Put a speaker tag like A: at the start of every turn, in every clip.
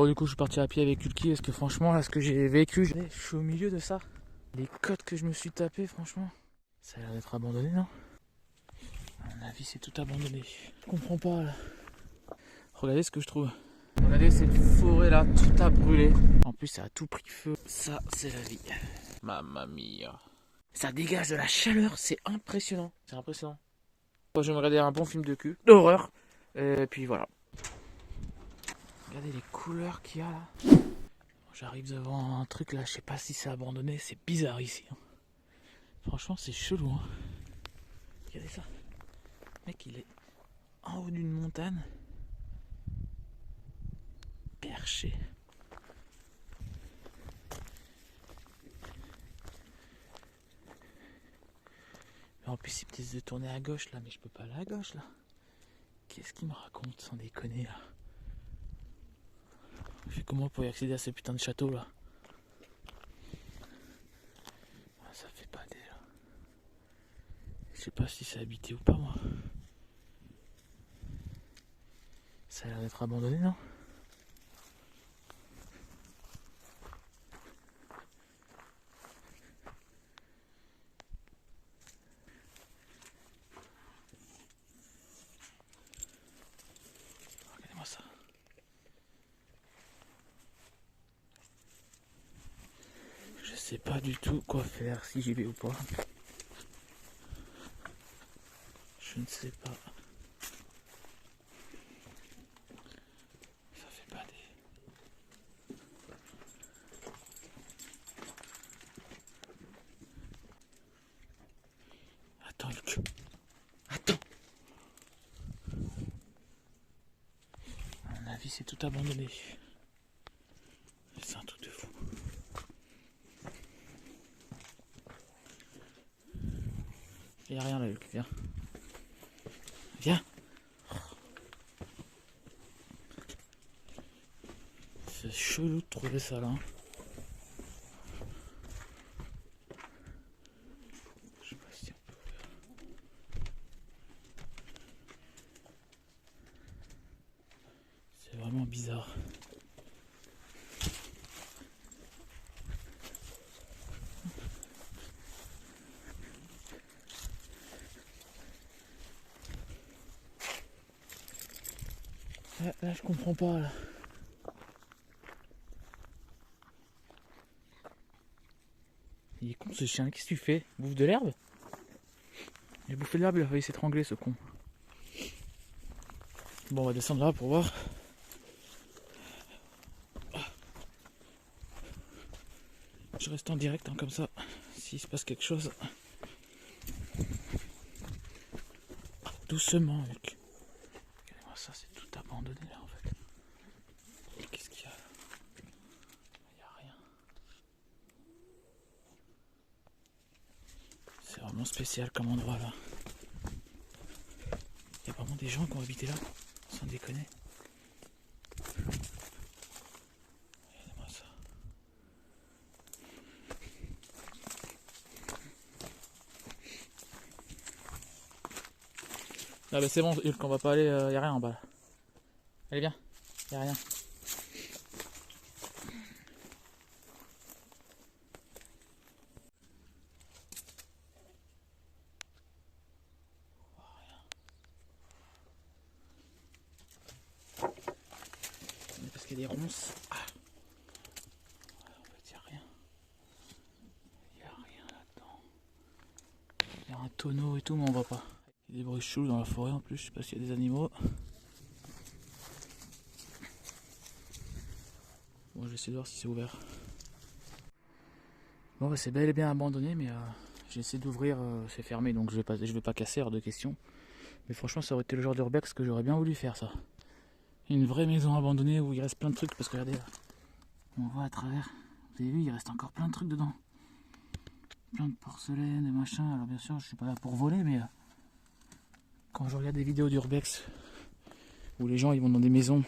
A: Bon du coup je suis parti à pied avec Ulki parce que franchement là ce que j'ai vécu, je suis au milieu de ça. Les côtes que je me suis tapé franchement, ça a l'air d'être abandonné non? À mon avis c'est tout abandonné. Je comprends pas là. Regardez ce que je trouve. Regardez cette forêt là, tout a brûlé. En plus ça a tout pris feu. Ça c'est la vie. Mamma mia. Ça dégage de la chaleur, c'est impressionnant. C'est impressionnant. Moi, je vais me regarder un bon film de cul, d'horreur. Et puis voilà. Regardez les couleurs qu'il y a là. J'arrive devant un truc là, je sais pas si c'est abandonné, c'est bizarre ici. Franchement c'est chelou. Hein. Regardez ça. Le mec il est en haut d'une montagne. Perché. En plus il me dit de tourner à gauche là, mais je peux pas aller à gauche là. Qu'est-ce qu'il me raconte sans déconner là? Je fais comment pour y accéder à ce putain de château là? Ça fait pas déjà. Je sais pas si c'est habité ou pas moi. Ça a l'air d'être abandonné non? Regardez-moi ça. Je sais pas du tout quoi faire, si j'y vais ou pas. Je ne sais pas. Ça fait pas des... Attends Luc. Attends. À mon avis c'est tout abandonné. C'est un truc de fou. Il n'y a rien là Luc, viens. Viens. C'est chelou de trouver ça là. Je sais pas si on peut ouvrir. C'est vraiment bizarre. Là je comprends pas là. Il est con ce chien, qu'est-ce que tu fais? Il bouffe de l'herbe? Il a bouffé de l'herbe, il a failli s'étrangler ce con. Bon on va descendre là pour voir. Je reste en direct hein, comme ça, s'il se passe quelque chose. Doucement mec. Regardez-moi ça, c'est tout abandonné là en fait. Qu'est-ce qu'il y a là? Il n'y a rien. C'est vraiment spécial comme endroit là. Il y a vraiment des gens qui ont habité là, sans déconner. Regardez-moi ça. Ah bah c'est bon Hulk, on va pas aller, y a rien en bas là. Allez viens, y a rien. Parce qu'il y a des ronces. Ah. En fait y a rien. Y a rien là-dedans. Il y a un tonneau et tout mais on voit pas. Il y a des bruits chelous dans la forêt en plus, je sais pas s'il y a des animaux. Bon je vais essayer de voir si c'est ouvert. Bon bah, c'est bel et bien abandonné mais j'ai essayé d'ouvrir, c'est fermé donc je vais pas casser hors de question. Mais franchement ça aurait été le genre d'urbex que j'aurais bien voulu faire ça. Une vraie maison abandonnée où il reste plein de trucs parce que regardez là, on voit à travers, vous avez vu il reste encore plein de trucs dedans. Plein de porcelaine et machin, alors bien sûr je suis pas là pour voler mais quand je regarde des vidéos d'urbex où les gens ils vont dans des maisons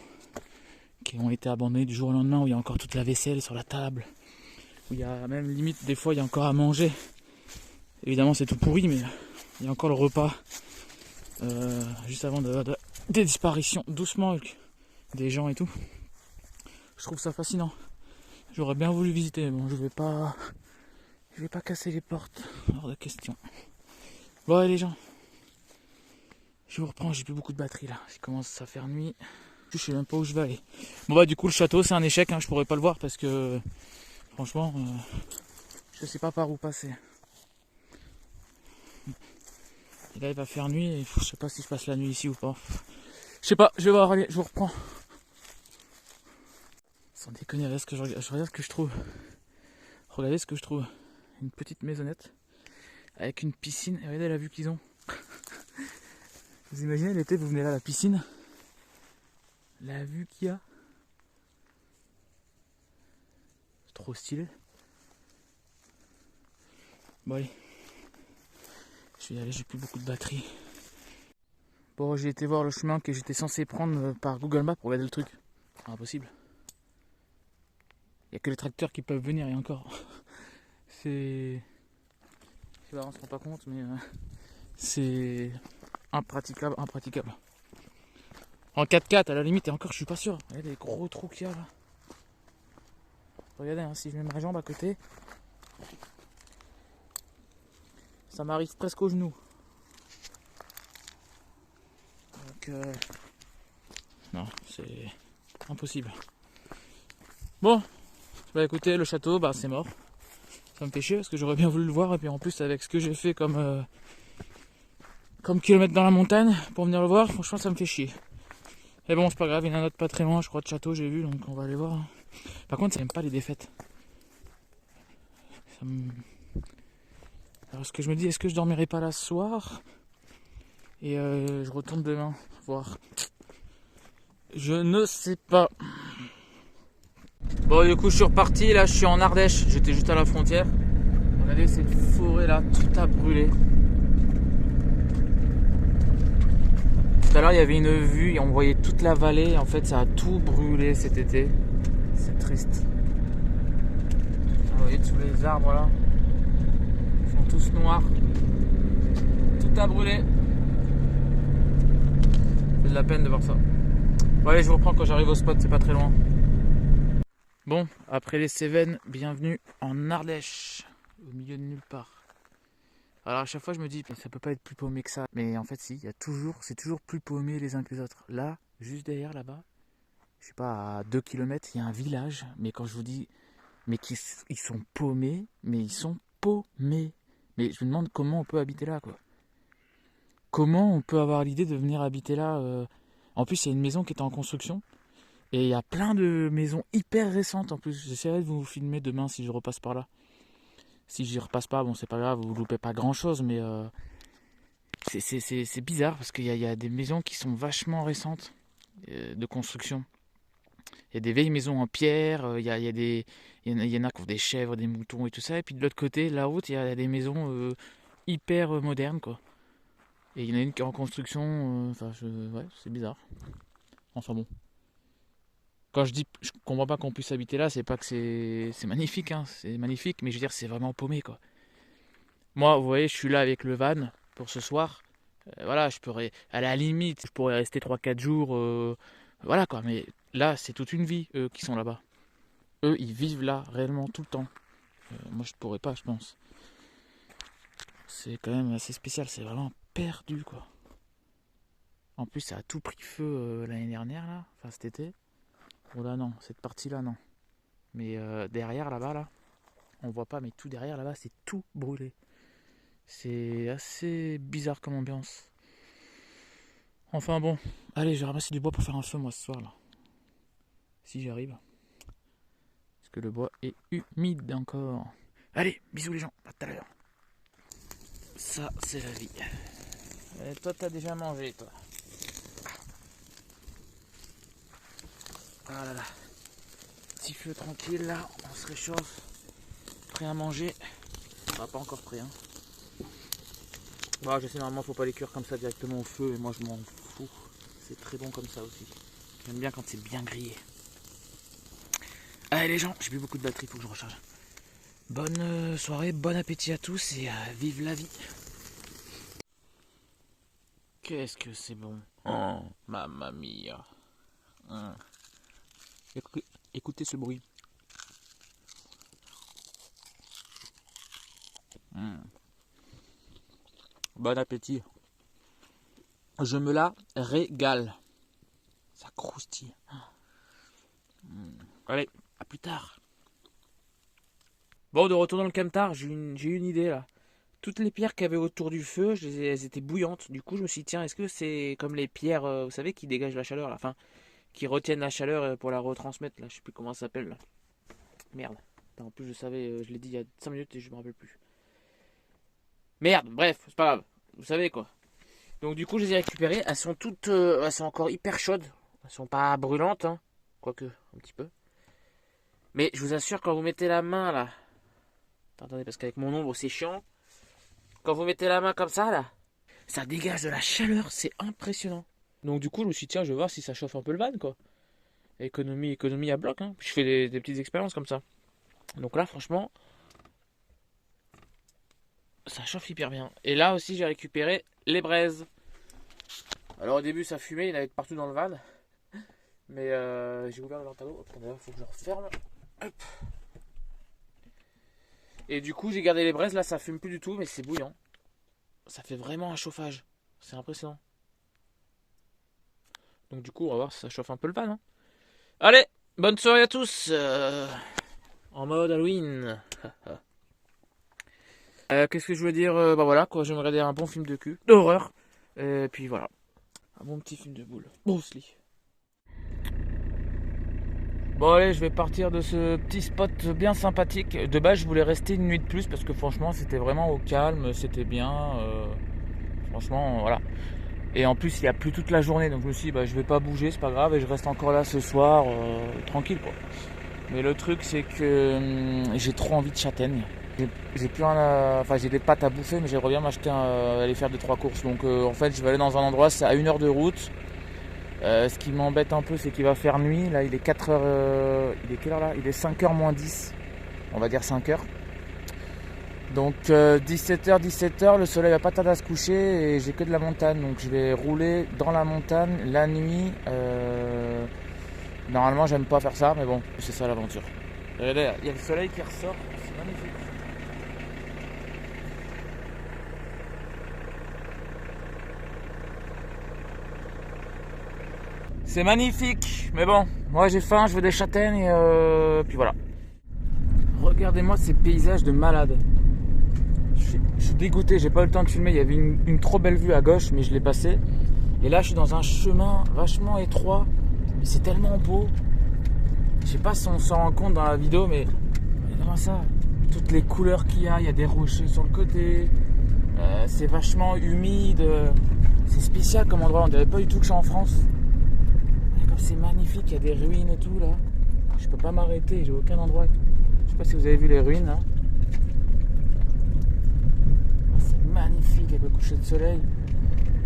A: qui ont été abandonnées du jour au lendemain, où il y a encore toute la vaisselle sur la table, où il y a même limite des fois il y a encore à manger. Évidemment c'est tout pourri mais il y a encore le repas juste avant des disparitions, doucement des gens et tout. Je trouve ça fascinant. J'aurais bien voulu visiter, mais bon, je vais pas casser les portes, hors de question. Bon, allez les gens, je vous reprends, j'ai plus beaucoup de batterie là, il commence à faire nuit. Je sais même pas où je vais aller. Bon bah du coup le château c'est un échec, hein, je pourrais pas le voir parce que franchement je sais pas par où passer. Et là il va faire nuit et je sais pas si je passe la nuit ici ou pas. Je sais pas, je vais voir, allez, je vous reprends. Sans déconner, regarde ce que je regarde ce que je trouve. Regardez ce que je trouve. Une petite maisonnette avec une piscine. Et regardez la vue qu'ils ont. Vous imaginez l'été, vous venez là à la piscine. La vue qu'il y a. C'est trop stylé. Bon allez. Je vais y aller, j'ai plus beaucoup de batterie. Bon, j'ai été voir le chemin que j'étais censé prendre par Google Maps pour regarder le truc. C'est impossible. Il n'y a que les tracteurs qui peuvent venir et encore. C'est... Je sais pas, on se rend pas compte, mais c'est impraticable. En 4x4 à la limite, et encore je suis pas sûr. Regardez les gros trous qu'il y a là. Regardez, hein, si je mets ma jambe à côté, ça m'arrive presque au genou. Donc non, c'est impossible. Bon, bah écoutez, le château, bah c'est mort. Ça me fait chier parce que j'aurais bien voulu le voir, et puis en plus avec ce que j'ai fait comme kilomètres dans la montagne pour venir le voir, franchement ça me fait chier. Mais bon, c'est pas grave, il y en a un autre pas très loin, je crois, de château, j'ai vu, donc on va aller voir. Par contre, ça n'aime pas les défaites. Alors, ce que je me dis, est-ce que je dormirai pas là ce soir et je retourne demain voir. Je ne sais pas. Bon, du coup, je suis reparti. Là, je suis en Ardèche. J'étais juste à la frontière. Regardez cette forêt là, tout a brûlé. Tout à l'heure, il y avait une vue et on voyait toute la vallée. En fait, ça a tout brûlé cet été. C'est triste. Vous voyez tous les arbres là, ils sont tous noirs. Tout a brûlé. C'est de la peine de voir ça. Bon, allez, je vous reprends quand j'arrive au spot, c'est pas très loin. Bon, après les Cévennes, bienvenue en Ardèche, au milieu de nulle part. Alors à chaque fois je me dis, ça peut pas être plus paumé que ça. Mais en fait si, c'est toujours plus paumé les uns que les autres. Là, juste derrière là-bas, je sais pas, à 2 km, il y a un village. Mais quand je vous dis, ils sont paumés, mais ils sont paumés. Mais je me demande comment on peut habiter là, quoi. Comment on peut avoir l'idée de venir habiter là En plus, il y a une maison qui est en construction. Et il y a plein de maisons hyper récentes en plus. J'essaierai de vous filmer demain si je repasse par là. Si j'y repasse pas, bon c'est pas grave, vous loupez pas grand chose, mais c'est bizarre parce qu'il y a des maisons qui sont vachement récentes de construction. Il y a des vieilles maisons en pierre, il y en a qui ont des chèvres, des moutons et tout ça. Et puis de l'autre côté, la route, il y a des maisons hyper modernes, quoi. Et il y en a une qui est en construction, ouais, c'est bizarre. Enfin bon. Quand je dis je comprends pas qu'on puisse habiter là, c'est pas que c'est magnifique, hein, c'est magnifique, mais je veux dire c'est vraiment paumé, quoi. Moi, vous voyez, je suis là avec le van pour ce soir. Voilà, à la limite, je pourrais rester 3 4 jours, voilà quoi, mais là c'est toute une vie eux qui sont là-bas. Eux ils vivent là réellement tout le temps. Moi je pourrais pas, je pense. C'est quand même assez spécial, c'est vraiment perdu, quoi. En plus ça a tout pris feu l'année dernière là, enfin cet été. Oh là non, cette partie là non. Mais derrière là-bas là, on voit pas, mais tout derrière là-bas c'est tout brûlé. C'est assez bizarre comme ambiance. Enfin bon, allez, je vais ramasser du bois pour faire un feu moi ce soir là. Si j'y arrive. Parce que le bois est humide encore. Allez, bisous les gens, à tout à l'heure. Ça c'est la vie. Et toi t'as déjà mangé toi. Ah là là. Petit feu tranquille là, on se réchauffe. Prêt à manger. Bah, pas encore prêt hein. Bah je sais normalement faut pas les cuire comme ça directement au feu, et moi je m'en fous. C'est très bon comme ça aussi. J'aime bien quand c'est bien grillé. Allez les gens, j'ai plus beaucoup de batterie, faut que je recharge. Bonne soirée, bon appétit à tous et vive la vie. Qu'est-ce que c'est bon. Oh, mamma mia. Écoutez ce bruit. Bon appétit. Je me la régale. Ça croustille. Allez, à plus tard. Bon, de retour dans le camtar, j'ai une idée là. Toutes les pierres qu'il y avait autour du feu, elles étaient bouillantes. Du coup, je me suis dit, tiens, est-ce que c'est comme les pierres, vous savez, qui dégagent la chaleur là, enfin, qui retiennent la chaleur pour la retransmettre là, je sais plus comment ça s'appelle là. Merde. En plus, je savais, je l'ai dit il y a 5 minutes et je me rappelle plus. Merde, bref, c'est pas grave. Vous savez quoi. Donc du coup, je les ai récupérées. Elles sont toutes, elles sont encore hyper chaudes. Elles sont pas brûlantes, hein. Quoique, un petit peu. Mais je vous assure, quand vous mettez la main là, attendez, parce qu'avec mon ombre c'est chiant. Quand vous mettez la main comme ça là, ça dégage de la chaleur, c'est impressionnant. Donc du coup, je me suis dit, tiens, je vais voir si ça chauffe un peu le van quoi. Économie à bloc, hein. Je fais des petites expériences comme ça. Donc là, franchement, ça chauffe hyper bien. Et là aussi, j'ai récupéré les braises. Alors au début, ça fumait, il y en avait partout dans le van. Mais j'ai ouvert le ventilo. D'ailleurs, il faut que je referme. Hop. Et du coup, j'ai gardé les braises. Là, ça fume plus du tout, mais c'est bouillant. Ça fait vraiment un chauffage. C'est impressionnant. Donc du coup, on va voir si ça chauffe un peu le van. Hein. Allez, bonne soirée à tous. En mode Halloween. Qu'est-ce que je veux dire bah voilà, quoi, je vais me regarder un bon film de cul. D'horreur. Et puis voilà. Un bon petit film de boule. Bruce Lee. Bon allez, je vais partir de ce petit spot bien sympathique. De base, je voulais rester une nuit de plus parce que franchement, c'était vraiment au calme, c'était bien. Franchement, voilà. Et en plus, il y a plu toute la journée, donc je me suis dit, bah, je vais pas bouger, c'est pas grave, et je reste encore là ce soir, tranquille quoi. Mais le truc, c'est que j'ai trop envie de châtaigne. J'ai plus rien à... Enfin, j'ai des pâtes à bouffer, mais j'aimerais bien m'acheter aller faire 2-3 courses. Donc en fait, je vais aller dans un endroit, c'est à 1 heure de route. Ce qui m'embête un peu, c'est qu'il va faire nuit. Là, il est 4h. Il est quelle heure là? Il est 5h moins 10. On va dire 5h. Donc 17h, le soleil va pas tarder à se coucher et j'ai que de la montagne. Donc je vais rouler dans la montagne la nuit. Normalement, j'aime pas faire ça, mais bon, c'est ça l'aventure. Regardez, il y a le soleil qui ressort. C'est magnifique. C'est magnifique, mais bon, moi j'ai faim, je veux des châtaignes et puis voilà. Regardez-moi ces paysages de malade. Je suis dégoûté, j'ai pas eu le temps de filmer, il y avait une trop belle vue à gauche, mais je l'ai passé. Et là je suis dans un chemin vachement étroit, mais c'est tellement beau. Je sais pas si on s'en rend compte dans la vidéo, mais regardez-moi ça. Toutes les couleurs qu'il y a des rochers sur le côté, c'est vachement humide, c'est spécial comme endroit, on dirait pas du tout que je suis en France. C'est magnifique, il y a des ruines et tout là. Je peux pas m'arrêter, j'ai aucun endroit. Je sais pas si vous avez vu les ruines là. C'est magnifique avec le coucher de soleil.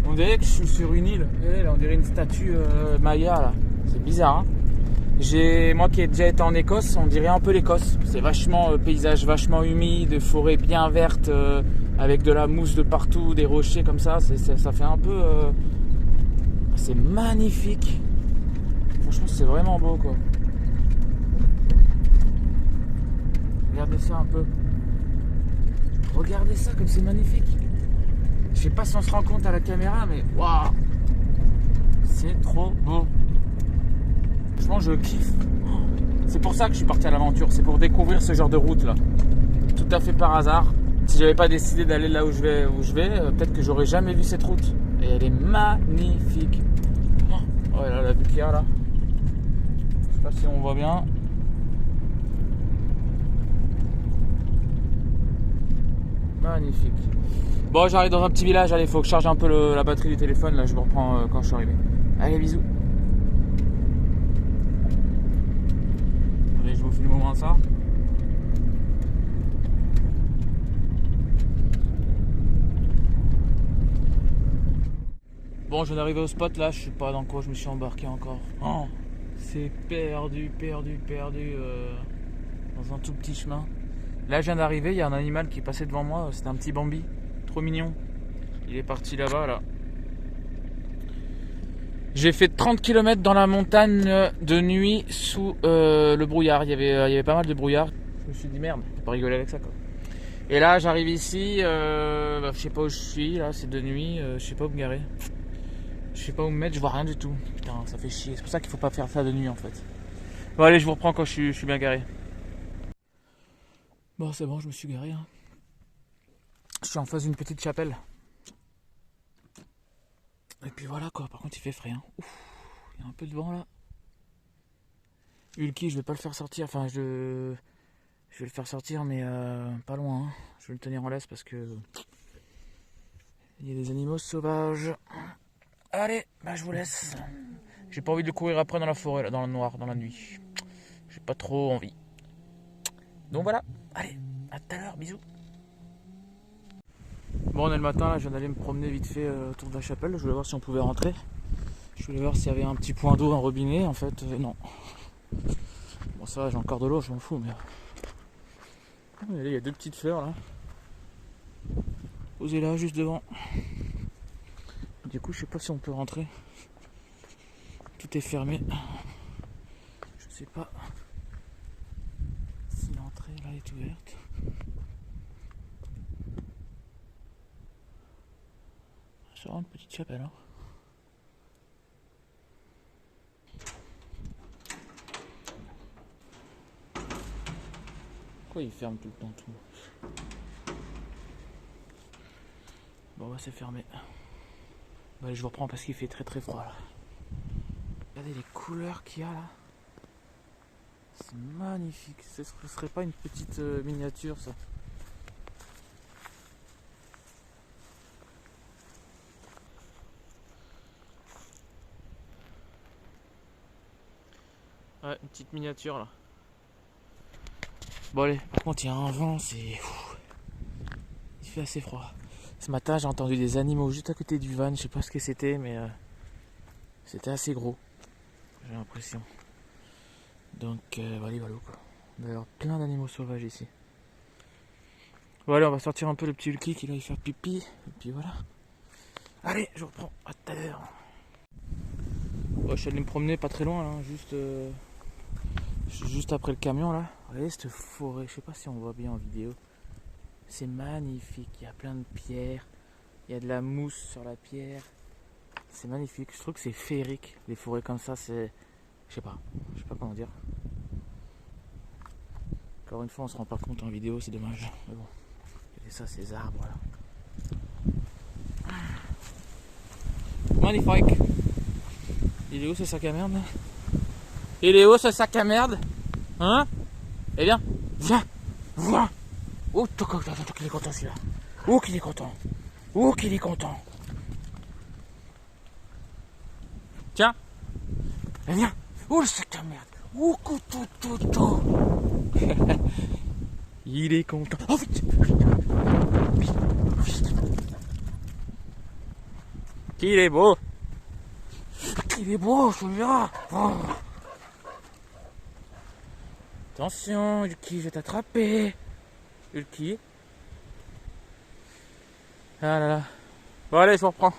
A: On dirait que je suis sur une île. Et là, on dirait une statue Maya là. C'est bizarre. Hein. Moi qui ai déjà été en Écosse, on dirait un peu l'Écosse. C'est vachement paysage vachement humide, forêt bien verte, avec de la mousse de partout, des rochers comme ça. Ça fait un peu. C'est magnifique. Franchement, c'est vraiment beau quoi. Regardez ça un peu. Regardez ça comme c'est magnifique. Je sais pas si on se rend compte à la caméra, mais waouh, c'est trop beau. Franchement, je kiffe. C'est pour ça que je suis parti à l'aventure. C'est pour découvrir ce genre de route là. Tout à fait par hasard. Si j'avais pas décidé d'aller là où je vais, peut-être que j'aurais jamais vu cette route. Et elle est magnifique. Oh, là, la vue qu'il y a là. Je sais pas si on voit bien. Magnifique. Bon, j'arrive dans un petit village. Allez, il faut que je charge un peu la batterie du téléphone. Là, je me reprends quand je suis arrivé. Allez, bisous. Allez, je vous filme au moins ça. Bon, je viens d'arriver au spot là. Je sais pas dans quoi je me suis embarqué encore. Oh, c'est perdu dans un tout petit chemin. Là, je viens d'arriver, il y a un animal qui est passé devant moi, c'était un petit Bambi, trop mignon. Il est parti là-bas, là. J'ai fait 30 km dans la montagne de nuit sous le brouillard. Il y avait pas mal de brouillard. Je me suis dit merde, faut pas rigoler avec ça quoi. Et là j'arrive ici, je sais pas où je suis, là c'est de nuit, je sais pas où me garer. Je sais pas où me mettre, je vois rien du tout. Putain, ça fait chier. C'est pour ça qu'il faut pas faire ça de nuit en fait. Bon allez, je vous reprends quand je suis bien garé. Bon c'est bon, je me suis garé. Hein. Je suis en face d'une petite chapelle. Et puis voilà quoi, par contre il fait frais. Hein. Ouf, il y a un peu de vent là. Hulky, je vais pas le faire sortir, enfin je vais le faire sortir mais pas loin. Hein. Je vais le tenir en laisse parce que il y a des animaux sauvages. Allez, bah je vous laisse. J'ai pas envie de courir après dans la forêt, là, dans le noir, dans la nuit. J'ai pas trop envie. Donc voilà, allez, à tout à l'heure, bisous. Bon, on est le matin, là, je viens d'aller me promener vite fait autour de la chapelle. Je voulais voir si on pouvait rentrer. Je voulais voir s'il y avait un petit point d'eau, un robinet. En fait, non. Bon, ça va, j'ai encore de l'eau, je m'en fous, mais. Il y a deux petites fleurs là. Posées là, juste devant. Du coup, je sais pas si on peut rentrer. Tout est fermé. Je sais pas si l'entrée là est ouverte. C'est vraiment une petite chapelle. Hein. Pourquoi il ferme tout le temps tout? Bon, bah c'est fermé. Bon, allez, je vous reprends parce qu'il fait très très froid là. Regardez les couleurs qu'il y a là. C'est magnifique. Ce serait pas une petite miniature ça? Ouais, une petite miniature là. Bon allez, par contre il y a un vent, c'est... Il fait assez froid. Ce matin j'ai entendu des animaux juste à côté du van, je sais pas ce que c'était mais c'était assez gros. J'ai l'impression. Donc voilà quoi. Il va y avoir plein d'animaux sauvages ici. Voilà, on va sortir un peu le petit Hulky qui va y faire pipi. Et puis voilà. Allez, je reprends. À tout à l'heure. Bon, je suis allé me promener pas très loin là, juste après le camion là. Regardez cette forêt, je sais pas si on voit bien en vidéo. C'est magnifique, il y a plein de pierres. Il y a de la mousse sur la pierre. C'est magnifique, je trouve que c'est féerique. Les forêts comme ça, c'est... Je sais pas comment dire. Encore une fois, on se rend pas compte en vidéo, c'est dommage. Mais bon, regardez ça, ces arbres là. Magnifique. Il est où ce sac à merde là? Il est où ce sac à merde? Hein? Eh bien, viens. Oh, qu'il est content celui-là. Oh, qu'il est content. Oh, qu'il est content. Tiens. Eh viens. Oh, le sac à merde. Oh, tout. Il est content. Oh, vite. Qu'il est beau. Qu'il est beau, celui-là. Oh. Attention, Hulky, je vais t'attraper. Hulky. Ah là là. Bon allez, je vous reprends.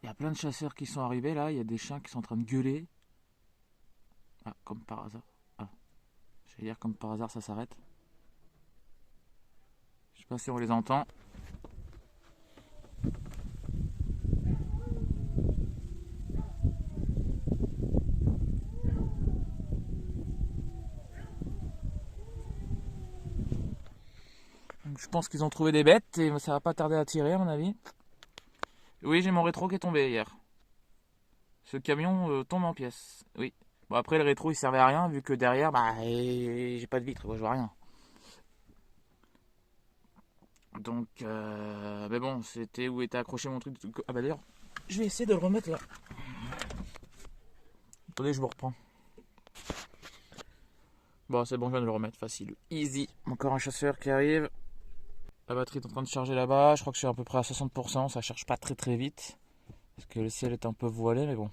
A: Il y a plein de chasseurs qui sont arrivés là. Il y a des chiens qui sont en train de gueuler. Ah, comme par hasard. Ah, j'allais dire comme par hasard ça s'arrête. Je sais pas si on les entend. Je pense qu'ils ont trouvé des bêtes et ça va pas tarder à tirer à mon avis. Oui, j'ai mon rétro qui est tombé hier. Ce camion tombe en pièces. Oui. Bon après le rétro il servait à rien vu que derrière j'ai pas de vitre, je vois rien. Donc mais bon, c'était où était accroché mon truc. Ah bah d'ailleurs, je vais essayer de le remettre là. Attendez, je vous reprends. Bon, c'est bon, je viens de le remettre, facile. Easy. Encore un chasseur qui arrive. La batterie est en train de charger là-bas. Je crois que je suis à peu près à 60%. Ça charge pas très vite. Parce que le ciel est un peu voilé, mais bon.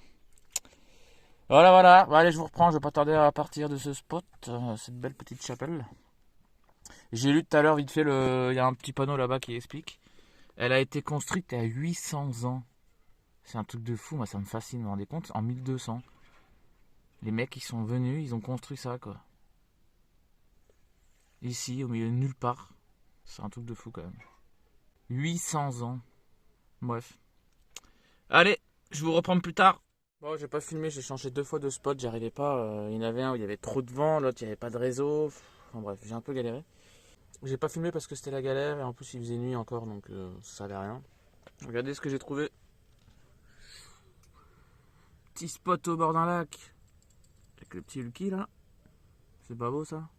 A: Voilà. Bon, allez, je vous reprends. Je vais pas tarder à partir de ce spot. Cette belle petite chapelle. J'ai lu tout à l'heure, vite fait, il y a un petit panneau là-bas qui explique. Elle a été construite à 800 ans. C'est un truc de fou, moi ça me fascine, vous vous rendez compte? En 1200, les mecs qui sont venus, ils ont construit ça quoi. Ici, au milieu de nulle part. C'est un truc de fou quand même. 800 ans. Bref. Allez, je vous reprends plus tard. Bon, j'ai pas filmé, j'ai changé 2 fois de spot, j'arrivais pas. Il y en avait un où il y avait trop de vent, l'autre il n'y avait pas de réseau. Enfin bref, j'ai un peu galéré. J'ai pas filmé parce que c'était la galère et en plus il faisait nuit encore donc ça servait à rien. Regardez ce que j'ai trouvé. Petit spot au bord d'un lac. Avec le petit Lucky là. C'est pas beau ça?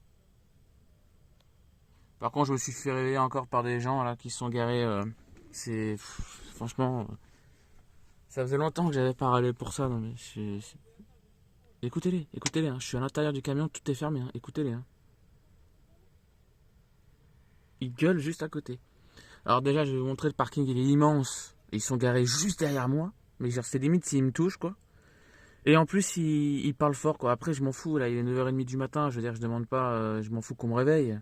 A: Par contre, je me suis fait réveiller encore par des gens là qui se sont garés. Franchement, ça faisait longtemps que j'avais pas râlé pour ça. Non, mais écoutez-les, écoutez-les. Hein. Je suis à l'intérieur du camion, tout est fermé. Hein. Écoutez-les. Hein. Ils gueulent juste à côté. Alors déjà, je vais vous montrer le parking, il est immense. Ils sont garés juste derrière moi. Mais genre, c'est limite s'ils me touchent, quoi. Et en plus, ils parlent fort, quoi. Après, je m'en fous, là, il est 9h30 du matin. Je veux dire, je demande pas, je m'en fous qu'on me réveille.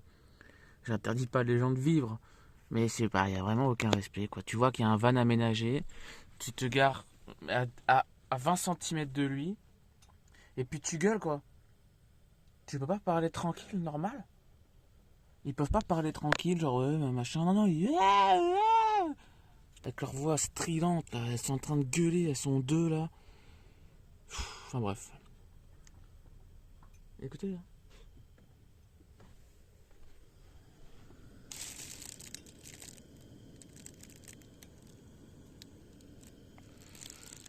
A: J'interdis pas les gens de vivre. Mais c'est pas, il n'y a vraiment aucun respect, quoi. Tu vois qu'il y a un van aménagé. Tu te gares à 20 cm de lui. Et puis tu gueules, quoi. Tu peux pas parler tranquille, normal? Ils peuvent pas parler tranquille, genre, ouais, machin. Non, non, avec leur voix stridente, là. Elles sont en train de gueuler, elles sont deux, là. Enfin, bref. Écoutez, là.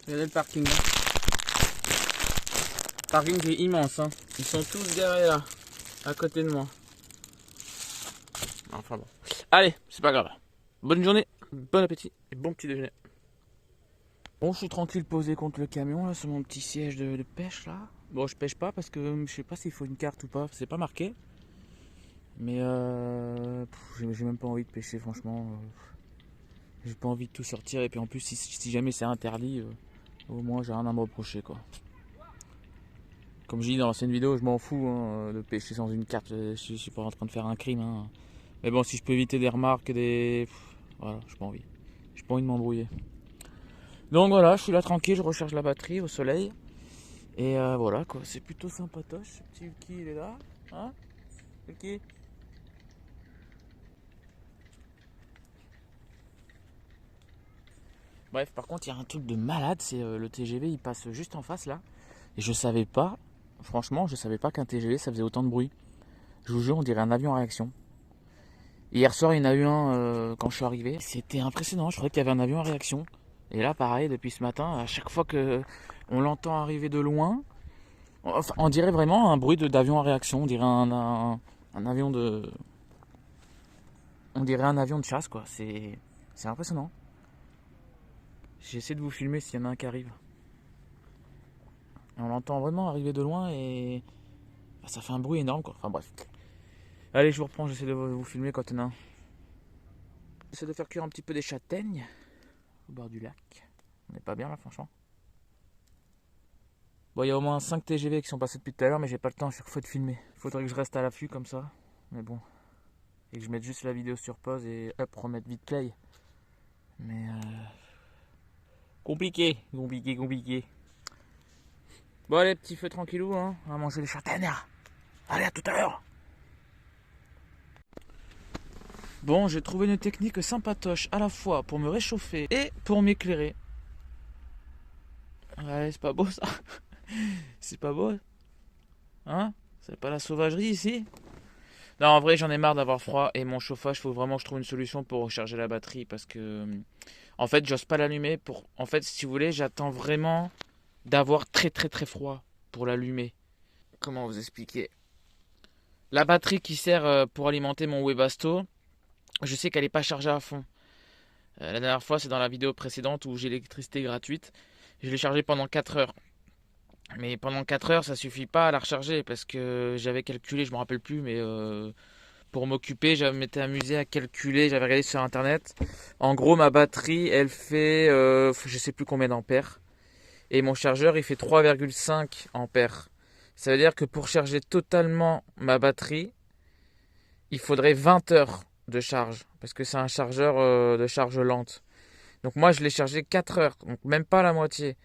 A: Regardez le parking, là. Le parking est immense, hein. Ils sont tous garés, là, à côté de moi. Enfin, bon. Allez, c'est pas grave. Bonne journée, bon appétit et bon petit déjeuner. Bon, je suis tranquille posé contre le camion là, sur mon petit siège de pêche là. Bon, je pêche pas parce que je sais pas s'il faut une carte ou pas, c'est pas marqué. Mais j'ai même pas envie de pêcher franchement. J'ai pas envie de tout sortir et puis en plus si jamais c'est interdit, au moins j'ai rien à me reprocher quoi. Comme je dis dans l'ancienne vidéo, je m'en fous hein, de pêcher sans une carte, je suis pas en train de faire un crime. Hein. Mais bon, si je peux éviter des remarques, voilà, j'ai pas envie. J'ai pas envie de m'embrouiller. Donc voilà, je suis là tranquille, je recharge la batterie au soleil. Et voilà quoi, c'est plutôt sympatoche. Ce petit Lucky, il est là. Hein Lucky? Bref, par contre, il y a un truc de malade, c'est le TGV, il passe juste en face là. Et je savais pas, franchement, je savais pas qu'un TGV ça faisait autant de bruit. Je vous jure, on dirait un avion à réaction. Hier soir, il y en a eu un quand je suis arrivé. C'était impressionnant, je croyais qu'il y avait un avion à réaction. Et là, pareil, depuis ce matin, à chaque fois que on l'entend arriver de loin, enfin, on dirait vraiment un bruit d'avion à réaction. On dirait un avion de, on dirait un avion de chasse, quoi. C'est impressionnant. J'essaie de vous filmer s'il y en a un qui arrive. Et on l'entend vraiment arriver de loin et ça fait un bruit énorme, quoi. Enfin bref. Allez, je vous reprends. J'essaie de vous filmer quand il y en a un. J'essaie de faire cuire un petit peu des châtaignes au bord du lac. On n'est pas bien là, franchement. Bon, il y a au moins 5 TGV qui sont passés depuis tout à l'heure, mais j'ai pas le temps à chaque fois de filmer. Faudrait que je reste à l'affût comme ça. Mais bon. Et que je mette juste la vidéo sur pause et hop, remettre vite play. Mais compliqué. Bon, allez, petit feu tranquillou, hein. On va manger les châtaignes. Allez, à tout à l'heure. Bon, j'ai trouvé une technique sympatoche à la fois pour me réchauffer et pour m'éclairer. Ouais, c'est pas beau ça. C'est pas beau. Hein? C'est pas la sauvagerie ici? Non, en vrai, j'en ai marre d'avoir froid et mon chauffage, faut vraiment que je trouve une solution pour recharger la batterie parce que en fait, j'ose pas l'allumer en fait, si vous voulez, j'attends vraiment d'avoir très très très froid pour l'allumer. Comment vous expliquer? La batterie qui sert pour alimenter mon Webasto, je sais qu'elle n'est pas chargée à fond. La dernière fois, c'est dans la vidéo précédente où j'ai l'électricité gratuite. Je l'ai chargée pendant 4 heures. Mais pendant 4 heures, ça suffit pas à la recharger parce que j'avais calculé, je me rappelle plus, mais pour m'occuper, je m'étais amusé à calculer, j'avais regardé sur internet. En gros, ma batterie, elle fait je sais plus combien d'ampères. Et mon chargeur, il fait 3,5 ampères. Ça veut dire que pour charger totalement ma batterie, il faudrait 20 heures de charge. Parce que c'est un chargeur de charge lente. Donc moi je l'ai chargée 4 heures, donc même pas la moitié.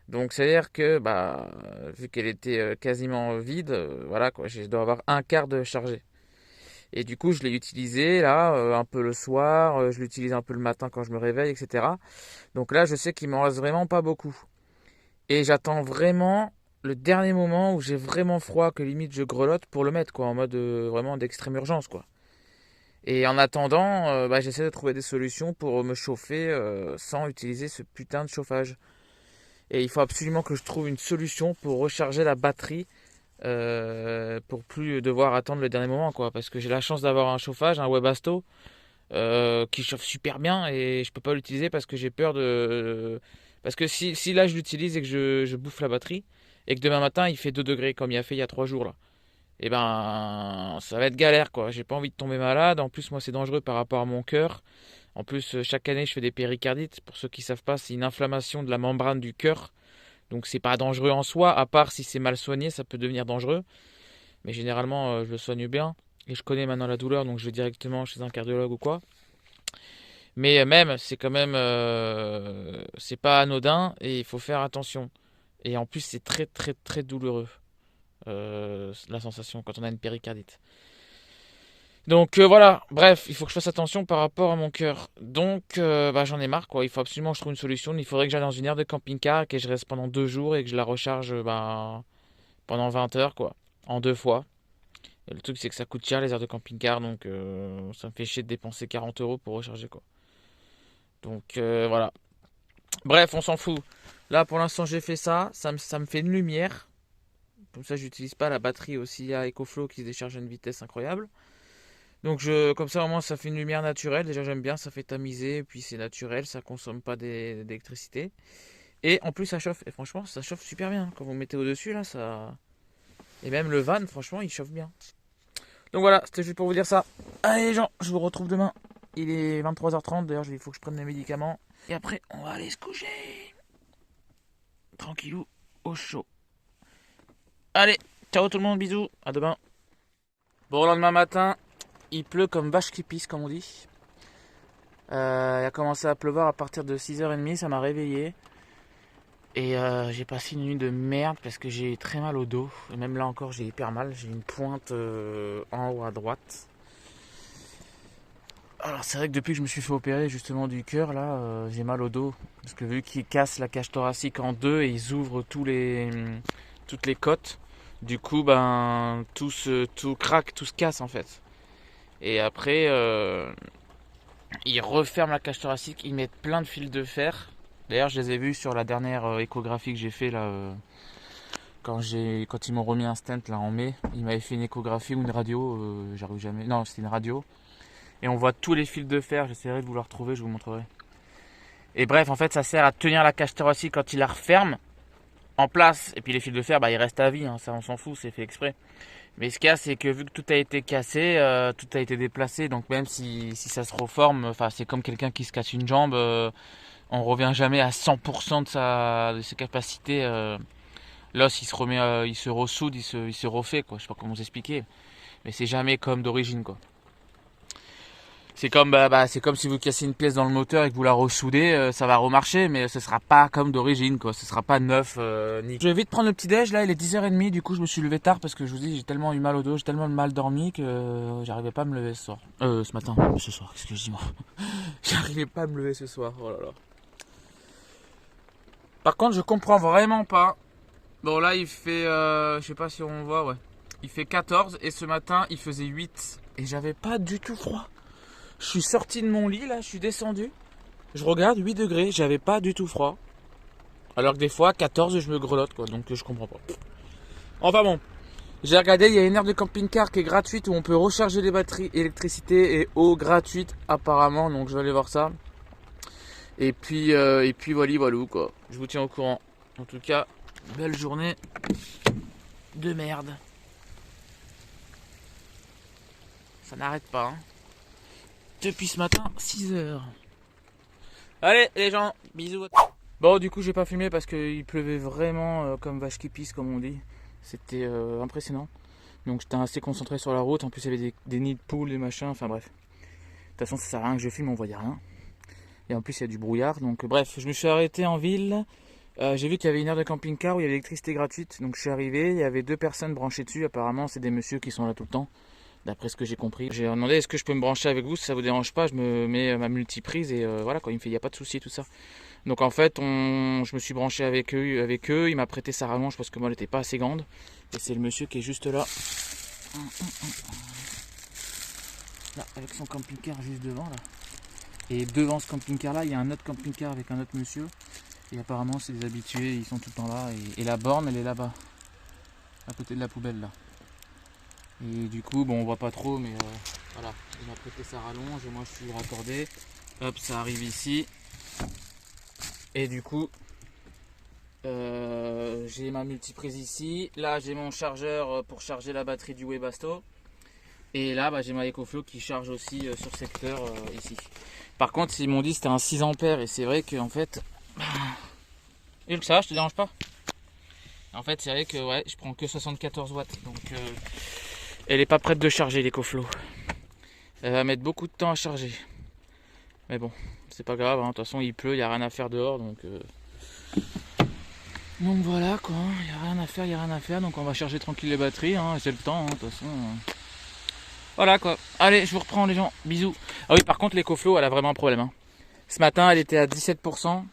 A: Donc c'est-à-dire que bah vu qu'elle était quasiment vide, voilà quoi, je dois avoir un quart de chargé. Et du coup je l'ai utilisé là un peu le soir, je l'utilise un peu le matin quand je me réveille, etc. Donc là je sais qu'il m'en reste vraiment pas beaucoup. Et j'attends vraiment le dernier moment où j'ai vraiment froid, que limite je grelotte pour le mettre quoi, en mode vraiment d'extrême urgence quoi. Et en attendant, bah, j'essaie de trouver des solutions pour me chauffer sans utiliser ce putain de chauffage. Et il faut absolument que je trouve une solution pour recharger la batterie pour plus devoir attendre le dernier moment, quoi. Parce que j'ai la chance d'avoir un chauffage, un Webasto, qui chauffe super bien et je peux pas l'utiliser parce que j'ai peur de... Parce que si là je l'utilise et que je bouffe la batterie et que demain matin il fait 2 degrés comme il a fait il y a 3 jours là, et ben ça va être galère quoi. J'ai pas envie de tomber malade. En plus moi c'est dangereux par rapport à mon cœur. En plus chaque année je fais des péricardites. Pour ceux qui savent pas, c'est une inflammation de la membrane du cœur. Donc c'est pas dangereux en soi, à part si c'est mal soigné, ça peut devenir dangereux. Mais généralement je le soigne bien. Et je connais maintenant la douleur, donc je vais directement chez un cardiologue ou quoi. Mais même, c'est quand même... c'est pas anodin et il faut faire attention. Et en plus c'est très très très douloureux. La sensation quand on a une péricardite. Donc voilà, bref, il faut que je fasse attention par rapport à mon cœur. Donc bah, j'en ai marre quoi, il faut absolument que je trouve une solution. Il faudrait que j'aille dans une aire de camping-car et que je reste pendant 2 jours et que je la recharge bah, pendant 20 heures quoi, en 2 fois. Et le truc c'est que ça coûte cher les aires de camping-car, donc ça me fait chier de dépenser 40 euros pour recharger quoi. Donc voilà. Bref, on s'en fout. Là pour l'instant j'ai fait ça, ça me fait une lumière. Comme ça j'utilise pas la batterie aussi à EcoFlow qui se décharge à une vitesse incroyable. Donc comme ça au moins ça fait une lumière naturelle. Déjà j'aime bien, ça fait tamiser, et puis c'est naturel, ça consomme pas d'électricité. Et en plus ça chauffe. Et franchement ça chauffe super bien. Quand vous mettez au-dessus là, ça. Et même le van, franchement, il chauffe bien. Donc voilà, c'était juste pour vous dire ça. Allez les gens, je vous retrouve demain. Il est 23h30, d'ailleurs il faut que je prenne mes médicaments. Et après on va aller se coucher. Tranquillou, au chaud. Allez, ciao tout le monde, bisous, à demain. Bon, lendemain matin, il pleut comme vache qui pisse, comme on dit. Il a commencé à pleuvoir à partir de 6h30, ça m'a réveillé. Et j'ai passé une nuit de merde parce que j'ai très mal au dos. Et même là encore, j'ai hyper mal. J'ai une pointe en haut à droite. Alors c'est vrai que depuis que je me suis fait opérer justement du cœur, là, j'ai mal au dos. Parce que vu qu'ils cassent la cage thoracique en deux et ils ouvrent toutes les côtes, du coup, ben, tout craque, tout se casse en fait. Et après, ils referment la cage thoracique, ils mettent plein de fils de fer. D'ailleurs, je les ai vus sur la dernière échographie que j'ai fait là, quand ils m'ont remis un stent là en mai. Ils m'avaient fait une échographie ou une radio, j'arrive jamais. Non, c'était une radio. Et on voit tous les fils de fer. J'essaierai de vous le retrouver, je vous montrerai. Et bref, en fait, ça sert à tenir la cage thoracique quand il la referme en place. Et puis les fils de fer, bah, ils restent à vie. Hein, ça, on s'en fout, c'est fait exprès. Mais ce qu'il y a, c'est que vu que tout a été cassé, tout a été déplacé, donc même si ça se reforme, enfin c'est comme quelqu'un qui se casse une jambe, on revient jamais à 100% de ses capacités. L'os il se remet, il se ressoude, il se refait quoi. Je sais pas comment vous expliquer, mais c'est jamais comme d'origine quoi. C'est comme c'est comme si vous cassez une pièce dans le moteur et que vous la ressoudez, ça va remarcher, mais ce sera pas comme d'origine quoi. Ce sera pas neuf ni. Je vais vite prendre le petit déj là, il est 10h30, du coup je me suis levé tard parce que je vous dis j'ai tellement eu mal au dos, j'ai tellement mal dormi que j'arrivais pas à me lever ce soir. Ce matin, ce soir, qu'est-ce que je dis moi? J'arrivais pas à me lever ce soir. Oh là là. Par contre, je comprends vraiment pas. Bon là il fait je sais pas si on voit, ouais. Il fait 14 et ce matin il faisait 8 et j'avais pas du tout froid. Je suis sorti de mon lit là, je suis descendu. Je regarde 8 degrés, j'avais pas du tout froid. Alors que des fois 14 je me grelotte quoi, donc je comprends pas. Enfin bon, j'ai regardé, il y a une aire de camping-car qui est gratuite où on peut recharger les batteries, électricité et eau gratuite apparemment, donc je vais aller voir ça. Et puis voilà quoi. Je vous tiens au courant. En tout cas, belle journée de merde. Ça n'arrête pas. Hein. Depuis ce matin, 6h. Allez les gens, bisous. Bon du coup j'ai pas filmé parce qu'il pleuvait vraiment comme vache qui pisse comme on dit. C'était impressionnant. Donc j'étais assez concentré sur la route. En plus il y avait des nids de poules, des machins, enfin bref. De toute façon ça sert à rien que je filme, on voyait rien. Et en plus il y a du brouillard. Donc bref, je me suis arrêté en ville. J'ai vu qu'il y avait une aire de camping-car où il y avait l'électricité gratuite. Donc je suis arrivé, il y avait 2 personnes branchées dessus. Apparemment c'est des messieurs qui sont là tout le temps, d'après ce que j'ai compris. J'ai demandé est-ce que je peux me brancher avec vous, si ça vous dérange pas, je me mets ma multiprise et voilà quoi. Il me fait il n'y a pas de souci tout ça. Donc en fait je me suis branché avec eux, il m'a prêté sa rallonge parce que moi elle n'était pas assez grande. Et c'est le monsieur qui est juste là. Là, avec son camping-car juste devant là. Et devant ce camping-car là, il y a un autre camping-car avec un autre monsieur. Et apparemment c'est des habitués, ils sont tout le temps là. Et la borne elle est là-bas, à côté de la poubelle là. Et du coup bon on voit pas trop mais voilà, il m'a prêté sa rallonge et moi je suis raccordé. Hop, ça arrive ici. Et du coup j'ai ma multiprise ici. Là j'ai mon chargeur pour charger la batterie du Webasto. Et là j'ai ma EcoFlow qui charge aussi sur secteur ici. Par contre ils m'ont dit que c'était un 6 ampères et c'est vrai que en fait... Et que ça, je te dérange pas? En fait c'est vrai que ouais, je prends que 74 watts. Donc elle est pas prête de charger l'EcoFlow. Elle va mettre beaucoup de temps à charger. Mais bon, c'est pas grave, hein. De toute façon il pleut, il n'y a rien à faire dehors. Donc voilà quoi, il n'y a rien à faire. Donc on va charger tranquille les batteries, hein. C'est le temps, de toute façon. Voilà quoi. Allez, je vous reprends les gens. Bisous. Ah oui, par contre l'EcoFlow elle a vraiment un problème, hein. Ce matin elle était à 17%.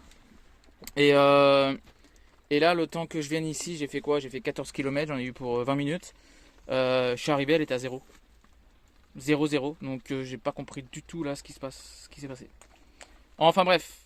A: Et là le temps que je vienne ici, j'ai fait quoi? J'ai fait 14 km, j'en ai eu pour 20 minutes. Je suis arrivé, elle était à 0. 0, 0. Donc j'ai pas compris du tout là ce qui s'est passé. Enfin bref.